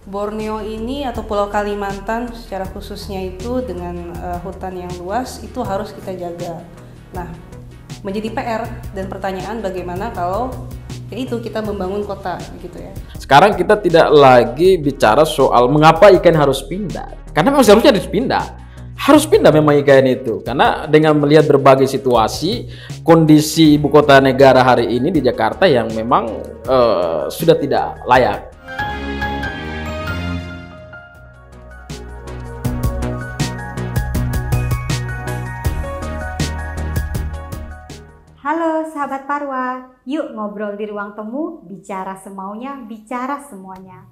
Borneo ini atau Pulau Kalimantan secara khususnya itu dengan hutan yang luas itu harus kita jaga. Nah, menjadi PR dan pertanyaan bagaimana kalau itu kita membangun kota gitu ya. Sekarang kita tidak lagi bicara soal mengapa IKN harus pindah. Karena memang seharusnya harus pindah. Harus pindah memang IKN itu. Karena dengan melihat berbagai situasi, kondisi ibu kota negara hari ini di Jakarta yang memang sudah tidak layak. Halo sahabat Parwa, yuk ngobrol di ruang temu, bicara semaunya, bicara semuanya.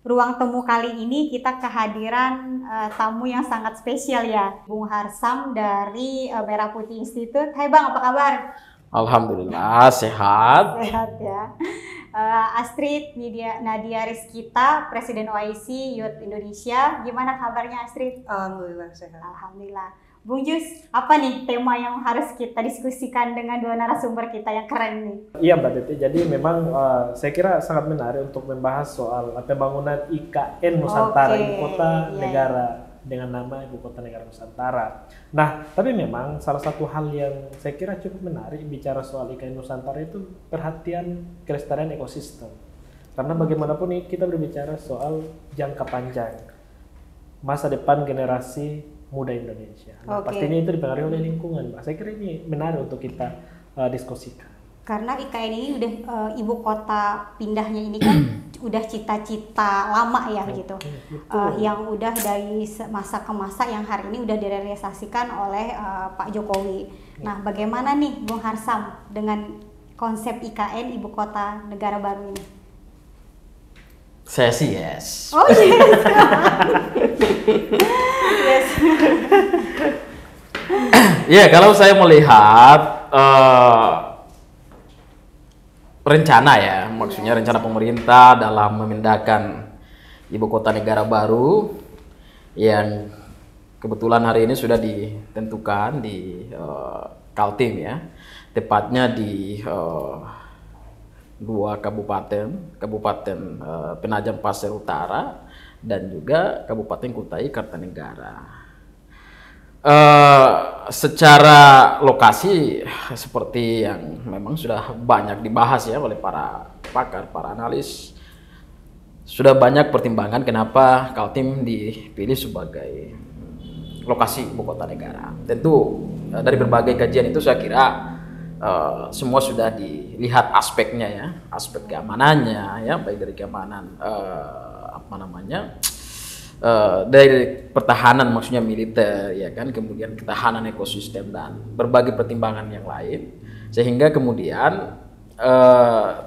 Ruang temu kali ini kita kehadiran tamu yang sangat spesial ya, Bung Harsam dari Merah Putih Institute. Hai Bang, apa kabar? Alhamdulillah, sehat. Sehat ya. Astrid Nadia Rizkita, Presiden OIC Youth Indonesia. Gimana kabarnya Astrid? Alhamdulillah sehat. Alhamdulillah. Bung Jus, apa nih tema yang harus kita diskusikan dengan dua narasumber kita yang keren nih? Iya Mbak Titi, jadi memang saya kira sangat menarik untuk membahas soal pembangunan IKN Nusantara, Ibu Kota Negara dengan nama Ibu Kota Negara Nusantara. Nah, tapi memang salah satu hal yang saya kira cukup menarik bicara soal IKN Nusantara itu perhatian kelestarian ekosistem. Karena bagaimanapun kita berbicara soal jangka panjang, masa depan generasi muda Indonesia. Nah, pastinya itu dipengaruhi oleh lingkungan, Mbak. Saya kira ini menarik untuk kita diskusikan. Karena IKN ini udah ibu kota pindahnya ini kan udah cita-cita lama ya gitu. Yang udah dari masa ke masa yang hari ini udah direalisasikan oleh Pak Jokowi. Nah, bagaimana nih Bung Harsam dengan konsep IKN ibu kota negara baru ini? Saya sih yes. Oh yes. Yes. Ya, kalau saya melihat rencana ya, maksudnya rencana pemerintah dalam memindahkan ibu kota negara baru yang kebetulan hari ini sudah ditentukan di Kaltim ya, tepatnya di dua kabupaten Penajam Pasir Utara dan juga Kabupaten Kutai Kartanegara. Secara lokasi seperti yang memang sudah banyak dibahas ya oleh para pakar, para analis, sudah banyak pertimbangan kenapa Kaltim dipilih sebagai lokasi ibu kota negara. Tentu dari berbagai kajian itu saya kira semua sudah dilihat aspeknya ya, aspek keamanannya ya, baik dari keamanan dari pertahanan maksudnya militer ya kan, kemudian ketahanan ekosistem dan berbagai pertimbangan yang lain, sehingga kemudian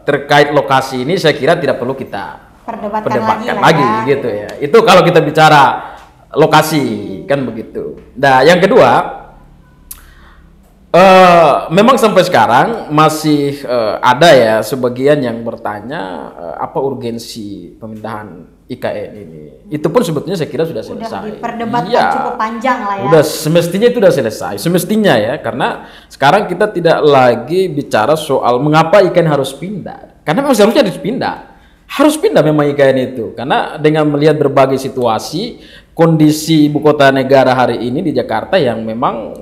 terkait lokasi ini saya kira tidak perlu kita perdebatkan lagi ya, gitu ya. Itu kalau kita bicara lokasi kan begitu. Nah, yang kedua, memang sampai sekarang masih ada ya sebagian yang bertanya apa urgensi pemindahan IKN ini. Itu pun sebetulnya saya kira sudah selesai. Udah diperdebatkan cukup panjang lah ya. Udah semestinya itu sudah selesai. Semestinya ya, karena sekarang kita tidak lagi bicara soal mengapa IKN harus pindah. Karena memang seharusnya harus pindah. Harus pindah memang IKN itu. Karena dengan melihat berbagai situasi, kondisi ibu kota negara hari ini di Jakarta yang memang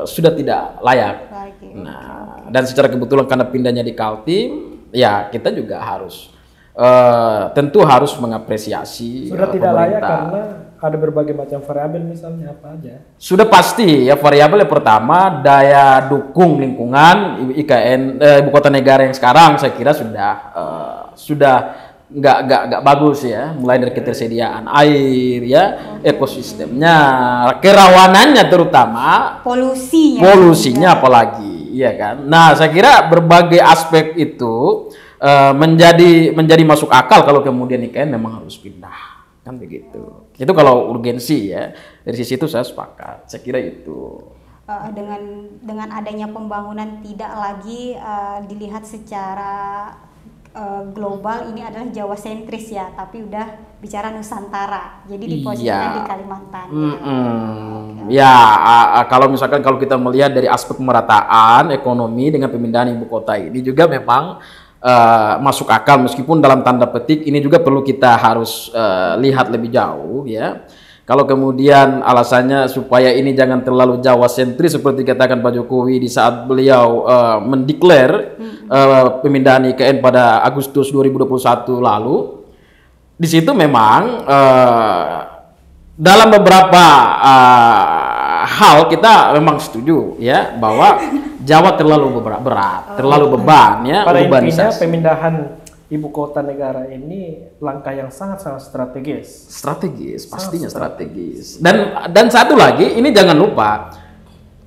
sudah tidak layak. Dan secara kebetulan karena pindahnya di Kaltim, ya kita juga harus tentu harus mengapresiasi sudah tidak pemerintah. layak karena ada berbagai macam variabel, misalnya apa aja? Sudah pasti ya, variabel yang pertama daya dukung lingkungan IKN ibu kota negara yang sekarang saya kira sudah nggak bagus ya, mulai dari ketersediaan air ya, ekosistemnya, kerawanannya terutama, polusinya apalagi ya kan. Nah, saya kira berbagai aspek itu menjadi masuk akal kalau kemudian IKN memang harus pindah kan begitu. Itu kalau urgensi ya, dari sisi itu saya sepakat. Saya kira itu dengan adanya pembangunan tidak lagi dilihat secara global, ini adalah Jawa sentris ya, tapi udah bicara Nusantara, jadi diposisikan di Kalimantan. Ya, kalau misalkan kalau kita melihat dari aspek pemerataan ekonomi dengan pemindahan ibu kota ini juga memang masuk akal, meskipun dalam tanda petik ini juga perlu kita harus lihat lebih jauh ya. Kalau kemudian alasannya supaya ini jangan terlalu Jawa sentris seperti katakan Pak Jokowi di saat beliau mendeklar pemindahan IKN pada Agustus 2021 lalu, di situ memang dalam beberapa hal kita memang setuju ya bahwa Jawa terlalu berat, terlalu beban ya, Pada intinya urbanisasi. pemindahan ibu kota negara ini langkah yang sangat-sangat strategis. Strategis, pastinya strategis. Dan satu lagi, ini jangan lupa,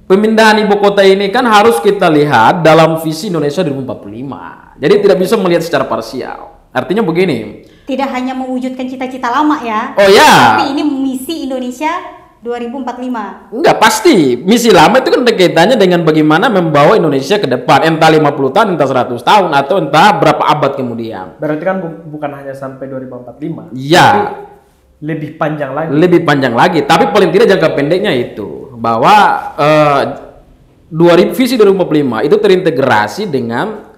pemindahan ibu kota ini kan harus kita lihat dalam visi Indonesia 2045. Jadi tidak bisa melihat secara parsial. Artinya begini. Tidak hanya mewujudkan cita-cita lama ya. Oh ya. Tapi ini misi Indonesia 2045. Enggak, pasti. Misi lama itu kan ada kaitannya dengan bagaimana membawa Indonesia ke depan. Entah 50 tahun, entah 100 tahun, atau entah berapa abad kemudian. Berarti kan bukan hanya sampai 2045. Iya. Lebih panjang lagi. Lebih panjang lagi. Tapi paling tidak jangka pendeknya itu. Bahwa visi 2045 itu terintegrasi dengan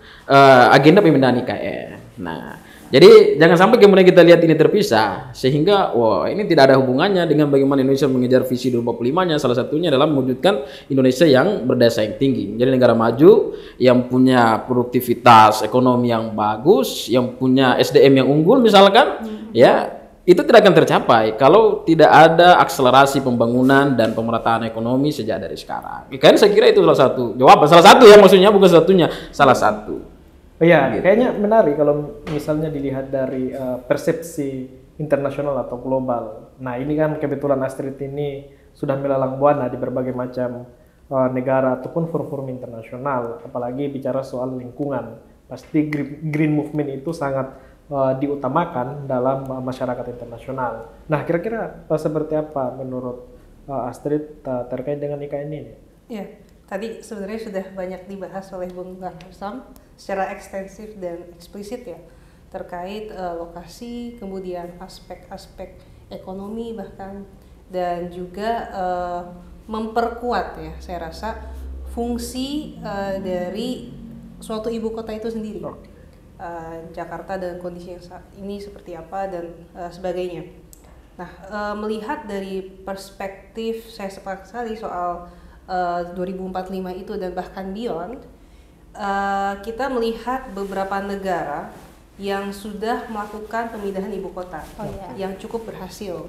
agenda pemindahan IKN. Nah, jadi jangan sampai kemudian kita lihat ini terpisah, sehingga wah ini tidak ada hubungannya dengan bagaimana Indonesia mengejar visi 2045-nya. Salah satunya adalah mewujudkan Indonesia yang berdaya saing tinggi, jadi negara maju yang punya produktivitas ekonomi yang bagus, yang punya SDM yang unggul misalkan, ya itu tidak akan tercapai kalau tidak ada akselerasi pembangunan dan pemerataan ekonomi sejak dari sekarang. Kan saya kira itu salah satu jawaban, salah satu ya, maksudnya bukan satunya, salah satu. Iya, Gitu. kayaknya menarik kalau misalnya dilihat dari persepsi internasional atau global. Nah, ini kan kebetulan Astrid ini sudah melalang buana di berbagai macam negara ataupun forum-forum internasional, apalagi bicara soal lingkungan. Pasti green movement itu sangat diutamakan dalam masyarakat internasional. Nah, kira-kira seperti apa menurut Astrid terkait dengan IKN ini? Ya, tadi sebenarnya sudah banyak dibahas oleh Bung Garsam secara ekstensif dan eksplisit ya, terkait lokasi, kemudian aspek-aspek ekonomi bahkan, dan juga memperkuat ya, saya rasa fungsi dari suatu ibu kota itu sendiri. Jakarta dan kondisi yang saat ini seperti apa dan sebagainya. Nah, melihat dari perspektif, saya sepakat sekali soal 2045 itu dan bahkan beyond, kita melihat beberapa negara yang sudah melakukan pemindahan ibu kota yang cukup berhasil.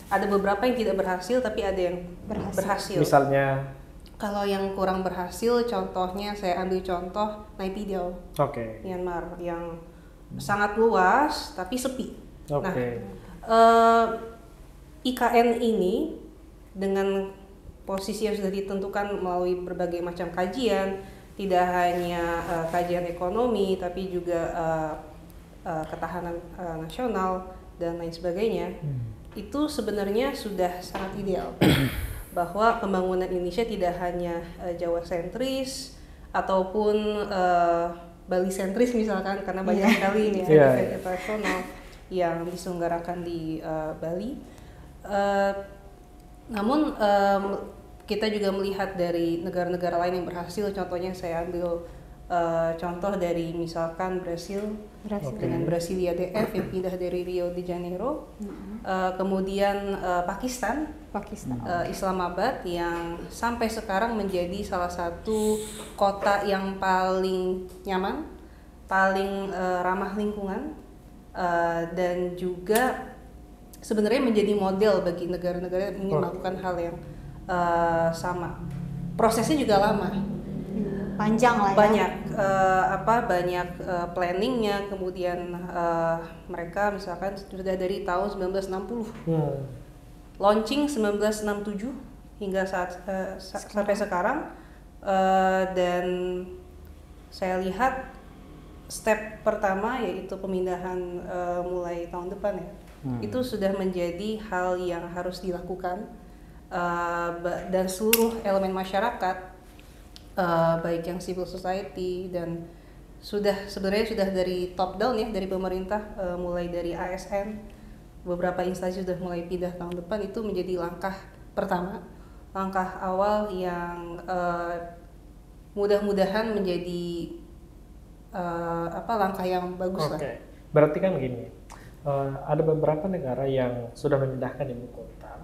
Ada beberapa yang tidak berhasil, tapi ada yang berhasil. Misalnya? Kalau yang kurang berhasil, contohnya saya ambil contoh Naypyidaw, Myanmar, yang sangat luas tapi sepi. Nah, IKN ini dengan posisi yang sudah ditentukan melalui berbagai macam kajian, tidak hanya kajian ekonomi, tapi juga ketahanan nasional dan lain sebagainya, itu sebenarnya sudah sangat ideal. Bahwa pembangunan Indonesia tidak hanya Jawa sentris ataupun Bali sentris misalkan, karena banyak sekali event internasional yang diselenggarakan di Bali. Namun kita juga melihat dari negara-negara lain yang berhasil. Contohnya saya ambil contoh dari misalkan Brasil. Dengan Brasilia DF yang pindah dari Rio de Janeiro, kemudian Pakistan, Islamabad yang sampai sekarang menjadi salah satu kota yang paling nyaman, paling ramah lingkungan, dan juga sebenarnya menjadi model bagi negara-negara yang ingin melakukan hal yang sama. Prosesnya juga lama. Panjang lah ya. Banyak planningnya, kemudian mereka misalkan sudah dari tahun 1960, launching 1967 hingga sampai sekarang, dan saya lihat step pertama yaitu pemindahan mulai tahun depan ya, itu sudah menjadi hal yang harus dilakukan, dan seluruh elemen masyarakat, baik yang civil society dan sebenarnya sudah dari top down ya, dari pemerintah, mulai dari ASN, beberapa instansi sudah mulai pindah tahun depan. Itu menjadi langkah pertama, langkah awal yang mudah-mudahan menjadi langkah yang bagus lah. Oke, berarti kan gini, ada beberapa negara yang sudah memindahkan ibu kota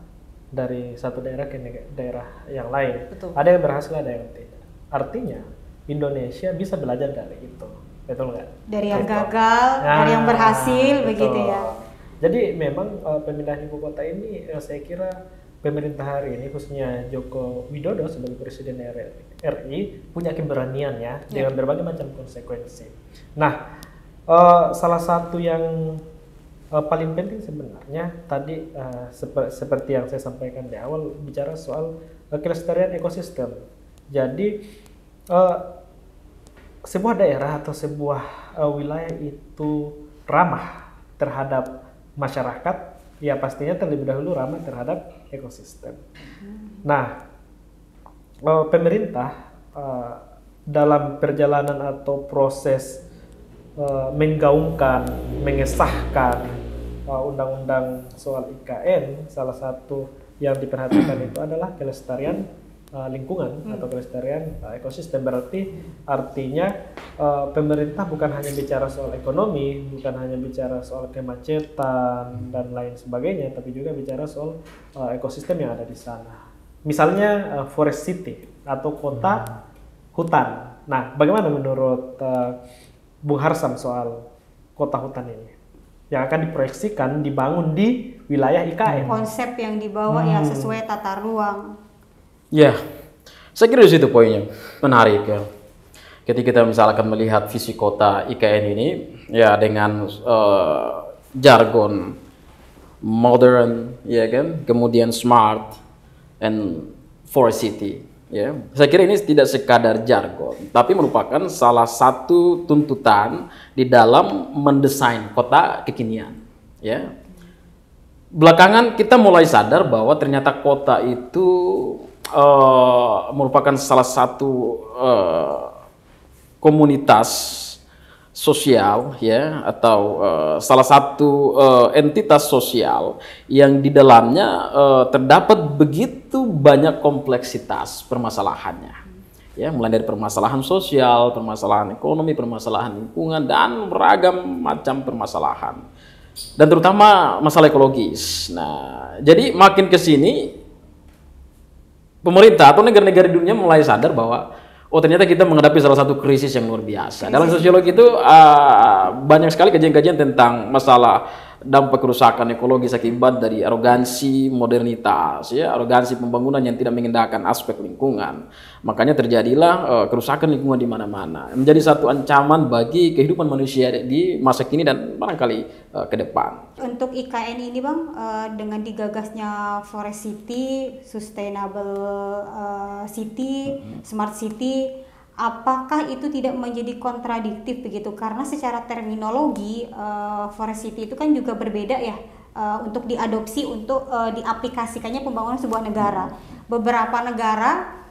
dari satu daerah ke daerah yang lain. Betul. Ada yang berhasil, ada yang tidak. Artinya Indonesia bisa belajar dari itu, betul nggak? Dari yang gagal, dari yang berhasil, betul. begitu ya. Jadi memang pemindahan ibu kota ini saya kira pemerintah hari ini khususnya Joko Widodo sebagai Presiden RI punya keberanian ya dengan berbagai macam konsekuensi. Nah, salah satu yang paling penting sebenarnya tadi seperti yang saya sampaikan di awal bicara soal kelestarian ekosistem. Jadi sebuah daerah atau sebuah wilayah itu ramah terhadap masyarakat, ya pastinya terlebih dahulu ramah terhadap ekosistem. Nah, pemerintah dalam perjalanan atau proses menggaungkan, mengesahkan undang-undang soal IKN, salah satu yang diperhatikan itu adalah kelestarian lingkungan atau kelestarian ekosistem. Berarti artinya pemerintah bukan hanya bicara soal ekonomi, bukan hanya bicara soal kemacetan dan lain sebagainya, tapi juga bicara soal ekosistem yang ada di sana. Misalnya forest city atau kota hutan. Nah, bagaimana menurut Bung Harsam soal kota hutan ini yang akan diproyeksikan dibangun di wilayah IKN? Konsep yang dibawa ya sesuai tata ruang. Ya, saya kira di situ poinnya menarik ya. Ketika kita misalkan melihat visi kota IKN ini, ya dengan jargon modern, ya kan, kemudian smart and forest city, ya. Saya kira ini tidak sekadar jargon, tapi merupakan salah satu tuntutan di dalam mendesain kota kekinian, ya. Belakangan kita mulai sadar bahwa ternyata kota itu merupakan salah satu komunitas sosial ya atau salah satu entitas sosial yang di dalamnya terdapat begitu banyak kompleksitas permasalahannya ya, mulai dari permasalahan sosial, permasalahan ekonomi, permasalahan lingkungan dan beragam macam permasalahan dan terutama masalah ekologis. Nah, jadi makin ke sini pemerintah atau negara-negara di dunia mulai sadar bahwa ternyata kita menghadapi salah satu krisis yang luar biasa. Dalam sosiologi itu banyak sekali kajian-kajian tentang masalah dampak kerusakan ekologis akibat dari arogansi modernitas, ya, arogansi pembangunan yang tidak mengindahkan aspek lingkungan. Makanya terjadilah kerusakan lingkungan di mana-mana. Menjadi satu ancaman bagi kehidupan manusia di masa kini dan barangkali ke depan. Untuk IKN ini Bang, dengan digagasnya Forest City, Sustainable City, Smart City, apakah itu tidak menjadi kontradiktif begitu? Karena secara terminologi Forest City itu kan juga berbeda ya untuk diadopsi, untuk diaplikasikannya pembangunan sebuah negara. Beberapa negara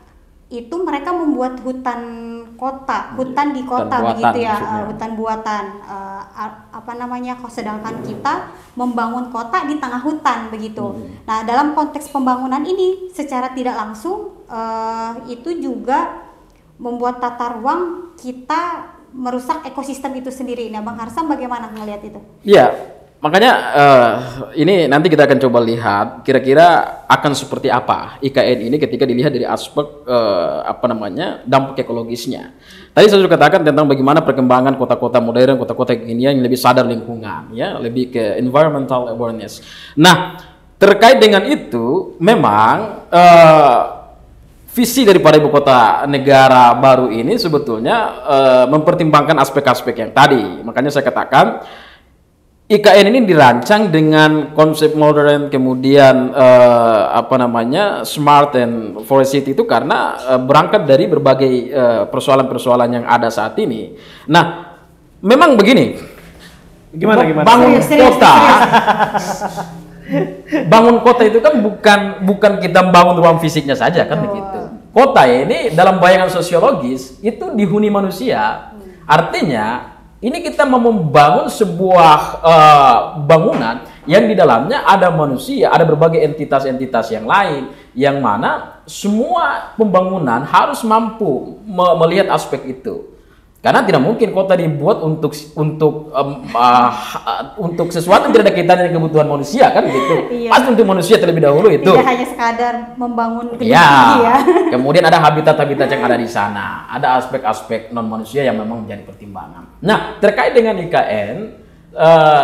itu mereka membuat hutan kota, hutan di kota hutan begitu ya, hutan buatan. Sedangkan kita membangun kota di tengah hutan begitu. Nah, dalam konteks pembangunan ini secara tidak langsung itu juga membuat tata ruang kita merusak ekosistem itu sendiri. Nah, Bang Harsam bagaimana melihat itu? Iya, makanya ini nanti kita akan coba lihat kira-kira akan seperti apa IKN ini ketika dilihat dari aspek dampak ekologisnya. Tadi saya sudah katakan tentang bagaimana perkembangan kota-kota modern, kota-kota kekinian yang lebih sadar lingkungan, ya, lebih ke environmental awareness. Nah, terkait dengan itu, memang visi daripada ibu kota negara baru ini sebetulnya mempertimbangkan aspek-aspek yang tadi. Makanya saya katakan IKN ini dirancang dengan konsep modern, kemudian smart and forest city itu karena berangkat dari berbagai persoalan-persoalan yang ada saat ini. Nah, memang begini. Gimana? Bangun kota. Bangun kota itu kan bukan kita bangun ruang fisiknya saja kan begitu. Kota ini dalam bayangan sosiologis itu dihuni manusia. Artinya ini kita mau membangun sebuah bangunan yang di dalamnya ada manusia, ada berbagai entitas-entitas yang lain, yang mana semua pembangunan harus mampu melihat aspek itu. Karena tidak mungkin kota dibuat untuk sesuatu yang tidak ada kaitannya dengan kebutuhan manusia kan gitu. Iya. Pasti untuk manusia terlebih dahulu itu. Tidak hanya sekadar membangun gedung Ya. tinggi ya. Kemudian ada habitat-habitat yang ada di sana. Ada aspek-aspek non manusia yang memang menjadi pertimbangan. Nah, terkait dengan IKN,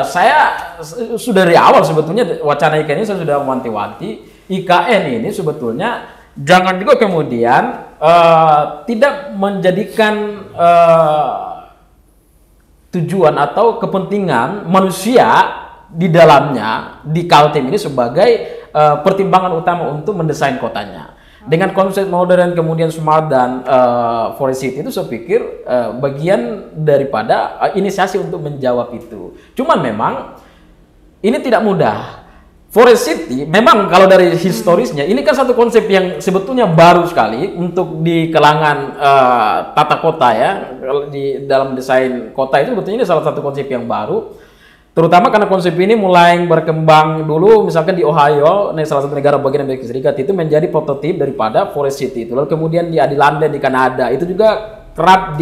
saya sudah dari awal sebetulnya wacana IKN ini saya sudah mewanti-wanti. IKN ini sebetulnya jangan juga kemudian tidak menjadikan tujuan atau kepentingan manusia di dalamnya di Kaltim ini sebagai pertimbangan utama untuk mendesain kotanya. Dengan konsep modern kemudian smart dan forest city itu saya pikir bagian daripada inisiasi untuk menjawab itu. Cuman memang ini tidak mudah. Forest City memang kalau dari historisnya ini kan satu konsep yang sebetulnya baru sekali untuk di kalangan tata kota ya, di dalam desain kota itu sebetulnya ini salah satu konsep yang baru, terutama karena konsep ini mulai berkembang dulu misalkan di Ohio, salah satu negara bagian Amerika Serikat itu menjadi prototip daripada Forest City itu. Lalu kemudian di London di Kanada itu juga kerap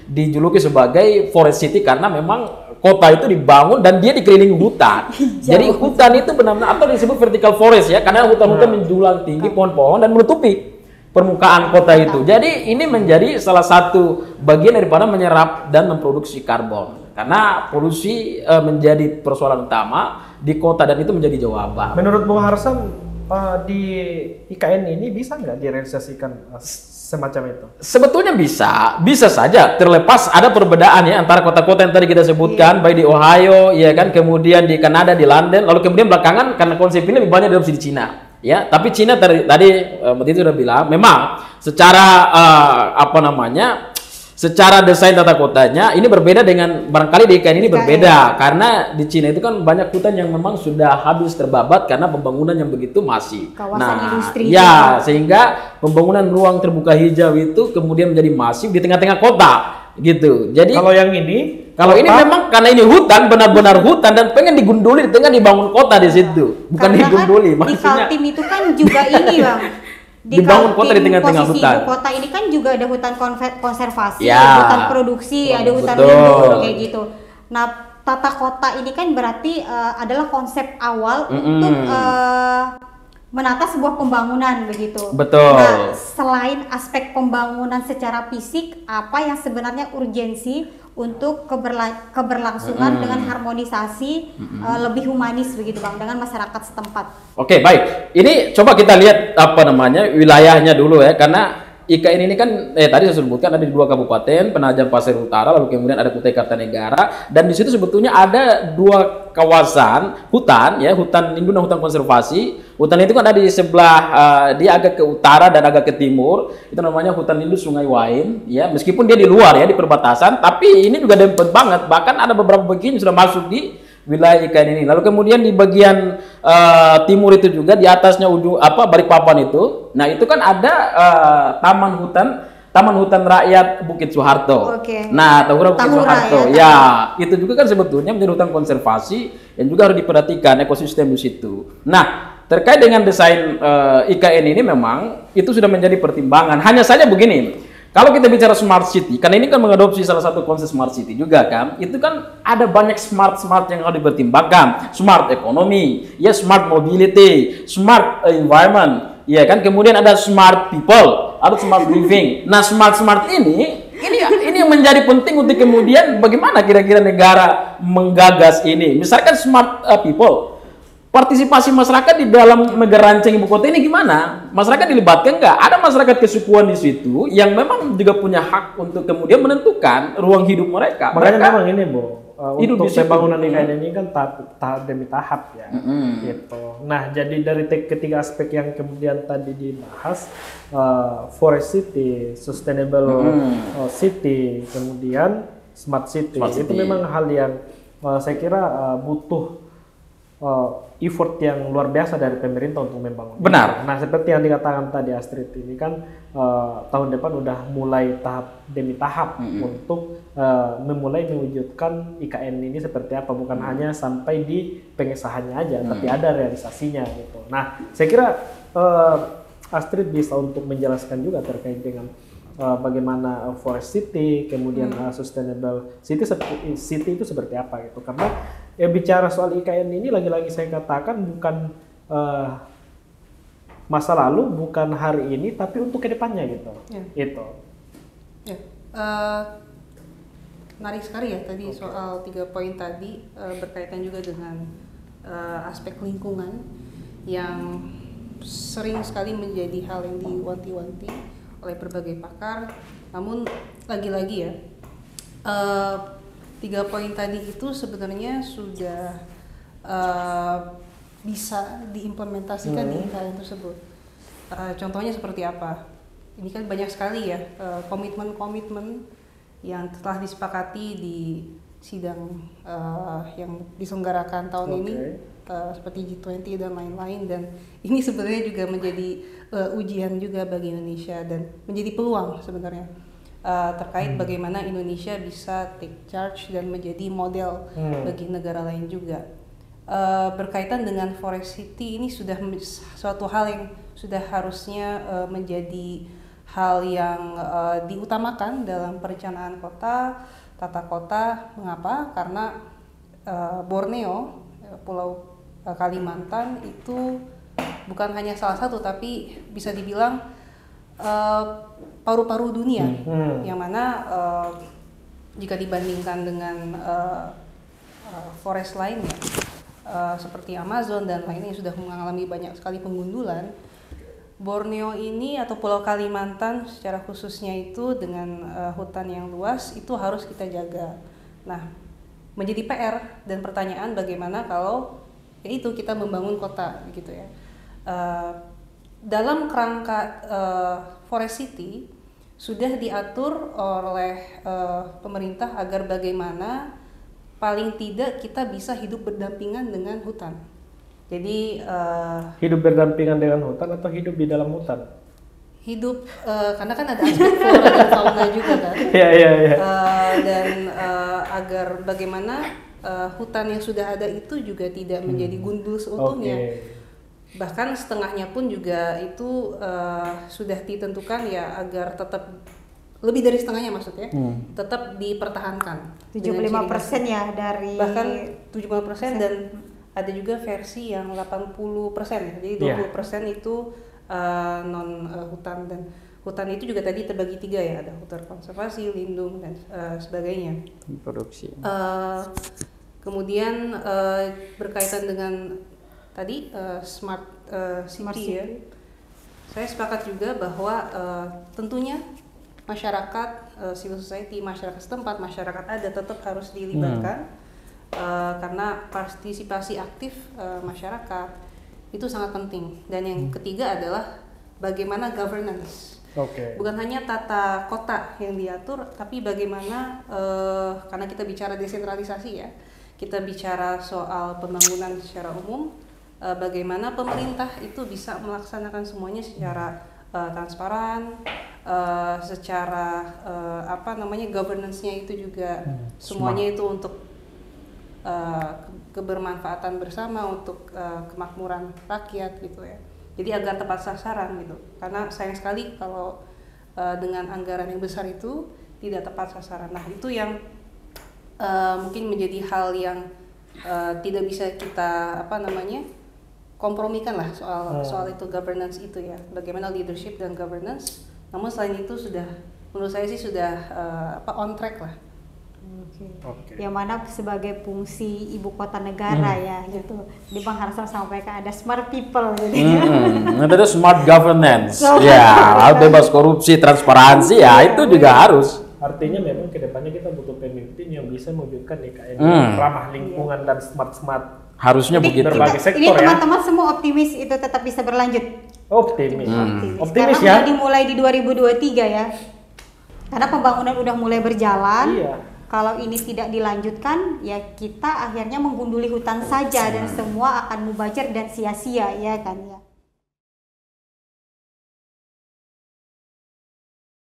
dijuluki sebagai Forest City karena memang kota itu dibangun dan dia dikelilingi hutan. Jadi hutan itu benar-benar atau disebut vertical forest ya, karena hutan-hutan menjulang tinggi pohon-pohon dan menutupi permukaan kota itu. Jadi ini menjadi salah satu bagian daripada menyerap dan memproduksi karbon. Karena polusi menjadi persoalan utama di kota dan itu menjadi jawaban. Menurut Bung Harsam di IKN ini bisa nggak direalisasikan semacam itu? Sebetulnya bisa saja. Terlepas ada perbedaan ya antara kota-kota yang tadi kita sebutkan, baik di Ohio, ya kan, kemudian di Kanada, di London, lalu kemudian belakangan karena konsep ini lebih banyak diadopsi di Cina, ya. Tapi Cina tadi Mbak Titi sudah bilang, memang secara secara desain tata kotanya ini berbeda dengan barangkali di IKN ini berbeda karena di Cina itu kan banyak hutan yang memang sudah habis terbabat karena pembangunan yang begitu masif. Kawasan industri. Ya, sehingga pembangunan ruang terbuka hijau itu kemudian menjadi masif di tengah-tengah kota gitu. Jadi kalau yang ini memang karena ini hutan, benar-benar hutan dan pengen digunduli di tengah dibangun kota di situ. Bukan karena digunduli kan maksudnya. Di Kaltim itu kan juga ini Bang. Dibangun kota di tengah-tengah hutan. Ibu kota ini kan juga ada hutan konservasi, Ya. hutan produksi, ada hutan Betul. lindung kayak gitu. Nah, tata kota ini kan berarti adalah konsep awal untuk menata sebuah pembangunan begitu. Betul. Nah, selain aspek pembangunan secara fisik, apa yang sebenarnya urgensi untuk keberlangsungan dengan harmonisasi lebih humanis begitu Bang dengan masyarakat setempat. Oke, baik. Ini coba kita lihat wilayahnya dulu ya, karena IKN ini kan tadi saya sebutkan ada di 2 kabupaten, Penajam Pasir Utara, lalu kemudian ada Kutai Kartanegara, dan di situ sebetulnya ada 2 kawasan hutan ya, hutan lindung dan hutan konservasi. Hutan itu kan ada di sebelah dia agak ke utara dan agak ke timur. Itu namanya hutan lindung Sungai Wain ya, meskipun dia di luar ya di perbatasan, tapi ini juga dempet banget. Bahkan ada beberapa bagian yang sudah masuk di wilayah IKN ini. Lalu kemudian di bagian timur itu juga di atasnya Balikpapan itu. Nah, itu kan ada Taman Hutan Rakyat Bukit Soeharto. Oke. Nah, Tahura Bukit Tahura, Soeharto. ya, Itu juga kan sebetulnya menjadi hutan konservasi yang juga harus diperhatikan ekosistem di situ. Nah, terkait dengan desain IKN ini memang itu sudah menjadi pertimbangan. Hanya saja begini. Kalau kita bicara smart city, karena ini kan mengadopsi salah satu konsep smart city juga kan, itu kan ada banyak smart yang harus dipertimbangkan. Smart ekonomi, ya smart mobility, smart environment, ya kan. Kemudian ada smart people, ada smart living. Nah, smart ini yang menjadi penting untuk kemudian bagaimana kira-kira negara menggagas ini. Misalkan smart people. Partisipasi masyarakat di dalam megarancang ibu kota ini gimana? Masyarakat dilibatkan nggak? Ada masyarakat kesukuan di situ yang memang juga punya hak untuk kemudian menentukan ruang hidup mereka. Makanya memang ini untuk di situ. pembangunan IKN ini kan tahap demi tahap ya. Gitu. Nah, jadi dari ketiga aspek yang kemudian tadi dibahas, forest city, sustainable city, kemudian smart city, itu memang hal yang saya kira butuh effort yang luar biasa dari pemerintah untuk membangun. Benar. Nah, seperti yang dikatakan tadi Astrid ini kan tahun depan udah mulai tahap demi tahap untuk memulai mewujudkan IKN ini seperti apa, bukan hanya sampai di pengesahannya aja, tapi ada realisasinya gitu. Nah, saya kira Astrid bisa untuk menjelaskan juga terkait dengan bagaimana forest city, kemudian sustainable city itu seperti apa gitu. Karena bicara soal IKN ini lagi-lagi saya katakan bukan masa lalu, bukan hari ini, tapi untuk kedepannya gitu. Itu. Menarik sekali ya tadi soal 3 poin tadi, berkaitan juga dengan aspek lingkungan yang sering sekali menjadi hal yang diwanti-wanti oleh berbagai pakar. Namun lagi-lagi ya, 3 poin tadi itu sebenarnya sudah bisa diimplementasikan di IKN tersebut. Contohnya seperti apa? Ini kan banyak sekali ya komitmen-komitmen yang telah disepakati di sidang yang diselenggarakan tahun ini, seperti G20 dan lain-lain, dan ini sebenarnya juga menjadi ujian juga bagi Indonesia dan menjadi peluang sebenarnya terkait bagaimana Indonesia bisa take charge dan menjadi model bagi negara lain juga. Berkaitan dengan forest city ini sudah suatu hal yang sudah harusnya menjadi hal yang diutamakan dalam perencanaan kota, tata kota. Mengapa? Karena Borneo, Pulau Kalimantan itu bukan hanya salah satu, tapi bisa dibilang paru-paru dunia, yang mana jika dibandingkan dengan forest lainnya, seperti Amazon dan lainnya yang sudah mengalami banyak sekali penggundulan, Borneo ini atau Pulau Kalimantan secara khususnya itu dengan hutan yang luas itu harus kita jaga. Nah, menjadi PR dan pertanyaan bagaimana kalau itu kita membangun kota gitu ya. Dalam kerangka forest city sudah diatur oleh pemerintah agar bagaimana paling tidak kita bisa hidup berdampingan dengan hutan. Jadi hidup berdampingan dengan hutan atau hidup di dalam hutan? Hidup karena kan ada aspek flora dan fauna juga kan. Iya. Dan agar bagaimana hutan yang sudah ada itu juga tidak menjadi gundul seutuhnya. Bahkan setengahnya pun juga itu sudah ditentukan ya agar tetap lebih dari setengahnya maksudnya tetap dipertahankan. 75% ya dari bahkan 75% dan ada juga versi yang 80%, jadi 20% itu non hutan, dan hutan itu juga tadi terbagi 3 ya, ada hutan konservasi, lindung dan sebagainya. Produksi. Kemudian berkaitan dengan tadi smart city ya, saya sepakat juga bahwa tentunya masyarakat, civil society, masyarakat setempat, masyarakat adat tetap harus dilibatkan. Karena partisipasi aktif masyarakat itu sangat penting. Dan yang ketiga adalah bagaimana governance. Bukan hanya tata kota yang diatur, tapi bagaimana karena kita bicara desentralisasi ya, kita bicara soal pembangunan secara umum, bagaimana pemerintah itu bisa melaksanakan semuanya secara transparan, secara governance-nya itu juga semuanya itu untuk kebermanfaatan bersama, untuk kemakmuran rakyat gitu ya. Jadi agar tepat sasaran gitu. Karena sayang sekali kalau dengan anggaran yang besar itu tidak tepat sasaran. Nah, itu yang mungkin menjadi hal yang tidak bisa kita kompromikan lah soal itu, governance itu ya. Bagaimana leadership dan governance. Namun selain itu sudah, menurut saya sih sudah on track lah. Yang mana sebagai fungsi ibu kota negara ya gitu. Di Bang Harsal sampaikan ada smart people gitu. Ada smart governance. Ya, bebas korupsi, transparansi ya itu juga harus. Artinya memang kedepannya kita butuh pemimpin yang bisa mewujudkan IKN ramah lingkungan dan smart. Harusnya begitu. Berbagai sektor ini teman-teman semua optimis itu tetap bisa berlanjut. Optimis karena ya. Karena dimulai di 2023 ya. Karena pembangunan udah mulai berjalan. Iya. Kalau ini tidak dilanjutkan, ya kita akhirnya menggunduli hutan saja dan semua akan mubazir dan sia-sia ya kan ya.